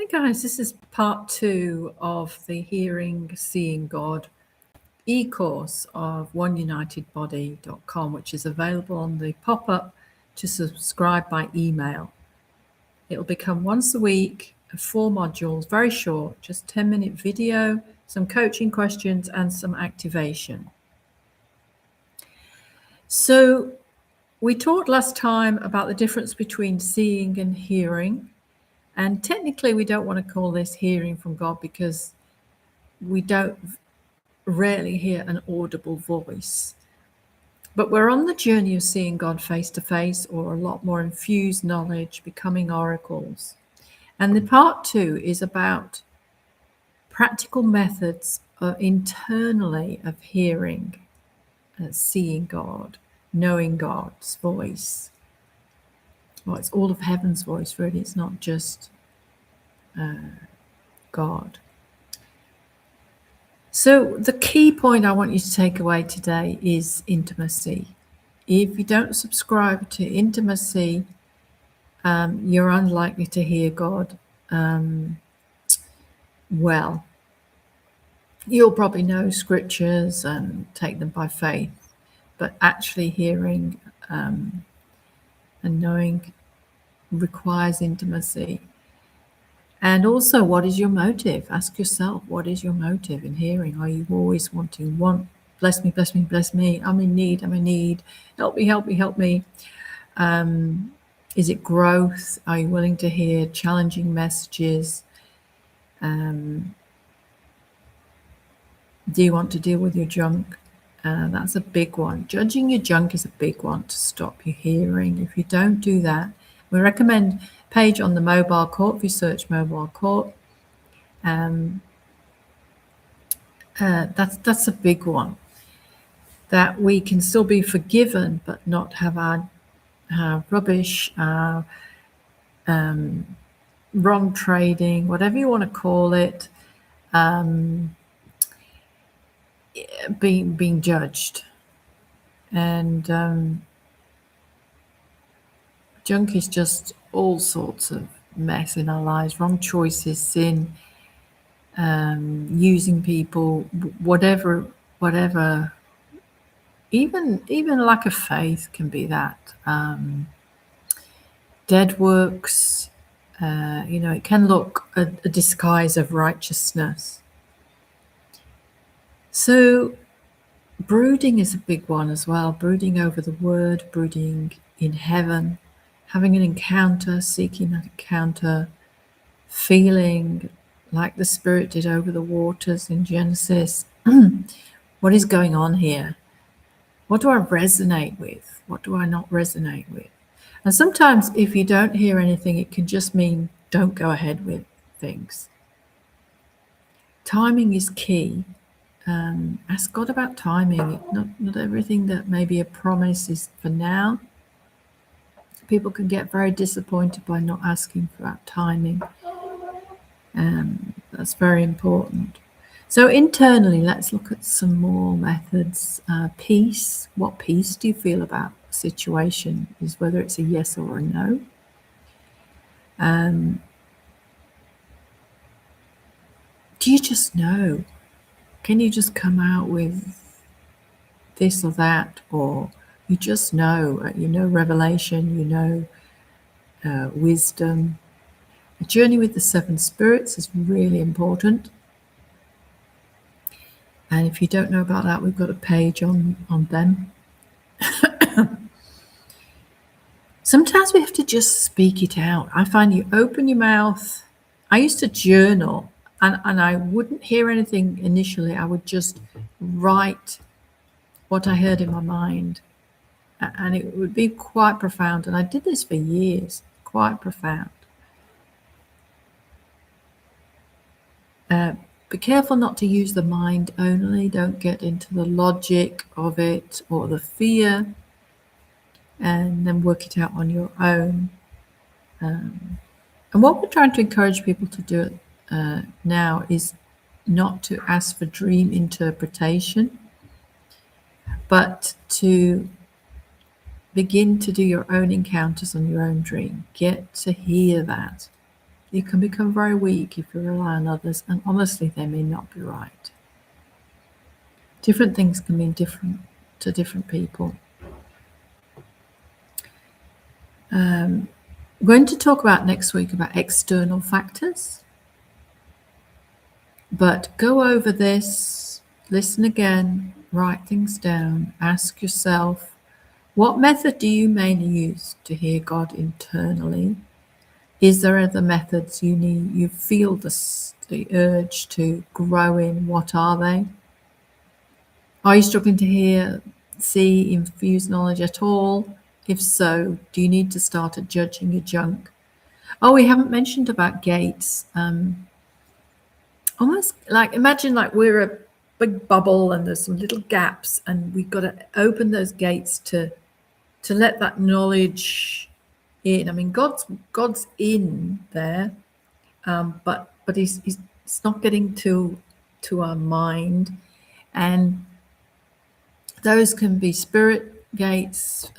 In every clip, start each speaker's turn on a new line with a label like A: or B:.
A: Hi guys, this is part 2 of the Hearing, Seeing God e-course of oneunitedbody.com, which is available on the pop-up to subscribe by email. It'll become once a week, 4 modules, very short, just 10-minute video, some coaching questions and some activation. So we talked last time about the difference between seeing and hearing. And technically, we don't want to call this hearing from God because we don't rarely hear an audible voice. But we're on the journey of seeing God face to face, or a lot more infused knowledge, becoming oracles. And the part 2 is about practical methods internally of hearing, seeing God, knowing God's voice. Well, it's all of heaven's voice, really. It's not just God. So the key point I want you to take away today is intimacy. If you don't subscribe to intimacy, you're unlikely to hear God well. You'll probably know scriptures and take them by faith, but actually hearing and knowing requires intimacy. And also, what is your motive? Ask yourself, what is your motive in hearing? Are you always wanting, bless me, bless me, bless me, I'm in need, help me, help me, help me. Is it growth? Are you willing to hear challenging messages? Do you want to deal with your junk? That's a big one. Judging your junk is a big one to stop you hearing. If you don't do that, we recommend page on the mobile court. If you search mobile court, that's a big one. That we can still be forgiven, but not have our rubbish, wrong trading, whatever you want to call it, being judged. And junk is just all sorts of mess in our lives, wrong choices, sin, using people, whatever, even lack of faith can be that. Dead works, it can look a disguise of righteousness. So brooding is a big one as well, brooding over the word, brooding in heaven, having an encounter, seeking that encounter, feeling like the Spirit did over the waters in Genesis. What is going on here? What do I resonate with? What do I not resonate with? And sometimes if you don't hear anything, it can just mean don't go ahead with things. Timing is key. Ask God about timing. Not everything that may be a promise is for now. People can get very disappointed by not asking for that timing. That's very important. So internally, let's look at some more methods. Peace. What peace do you feel about the situation? Is whether it's a yes or a no. Do you just know? Can you just come out with this or that, or you just know? Revelation. Wisdom. A journey with the 7 spirits is really important. And if you don't know about that, we've got a page on them. Sometimes we have to just speak it out. I find you open your mouth. I used to journal, and I wouldn't hear anything initially. I would just write what I heard in my mind. And it would be quite profound. And I did this for years, quite profound. Be careful not to use the mind only. Don't get into the logic of it or the fear, and then work it out on your own. And what we're trying to encourage people to do now is not to ask for dream interpretation, but to begin to do your own encounters on your own dream. Get to hear that. You can become very weak if you rely on others, and honestly, they may not be right. Different things can mean different to different people. We're going to talk about next week about external factors, but go over this, listen again, write things down, ask yourself, what method do you mainly use to hear God internally? Is there other methods you feel the urge to grow in? What are they? Are you struggling to see, infuse knowledge at all? If so, do you need to start judging your junk? Oh, we haven't mentioned about gates. Almost like, imagine like we're a big bubble and there's some little gaps, and we've got to open those gates to let that knowledge in. I mean, God's in there, but he's not getting to our mind, and those can be spirit gates,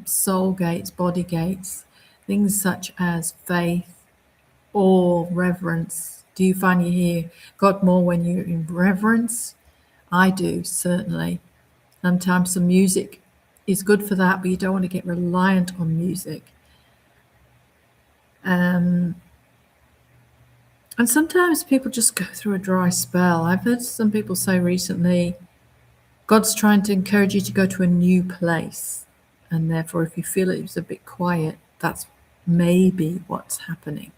A: soul gates, body gates, things such as faith or reverence. Do you find you hear God more when you're in reverence? I do, certainly. Sometimes some music is good for that, but you don't want to get reliant on music. And sometimes people just go through a dry spell. I've heard some people say recently, God's trying to encourage you to go to a new place. And therefore, if you feel it's a bit quiet, that's maybe what's happening,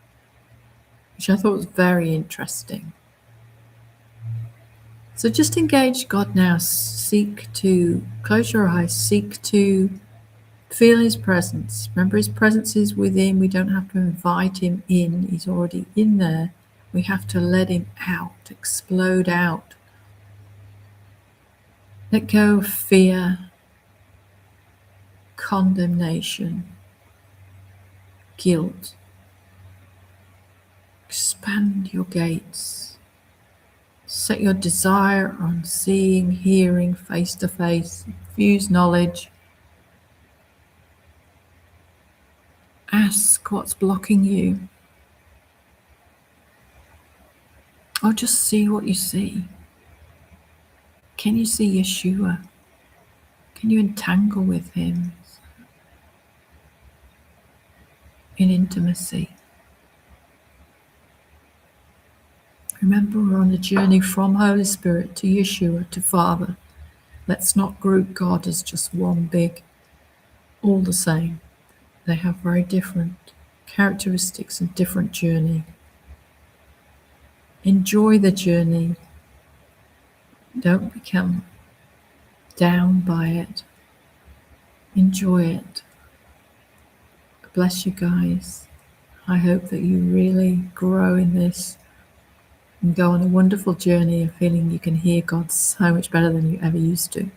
A: which I thought was very interesting. So just engage God now. Seek to close your eyes, seek to feel his presence. Remember, his presence is within. We don't have to invite him in. He's already in there. We have to let him out, explode out. Let go of fear, condemnation, guilt. Expand your gates. Set your desire on seeing, hearing face to face. Infuse knowledge. Ask what's blocking you. Or just see what you see. Can you see Yeshua? Can you entangle with him in intimacy? Remember, we're on a journey from Holy Spirit to Yeshua to Father. Let's not group God as just one big, all the same. They have very different characteristics and different journey. Enjoy the journey. Don't become down by it. Enjoy it. Bless you guys. I hope that you really grow in this and go on a wonderful journey of feeling you can hear God so much better than you ever used to.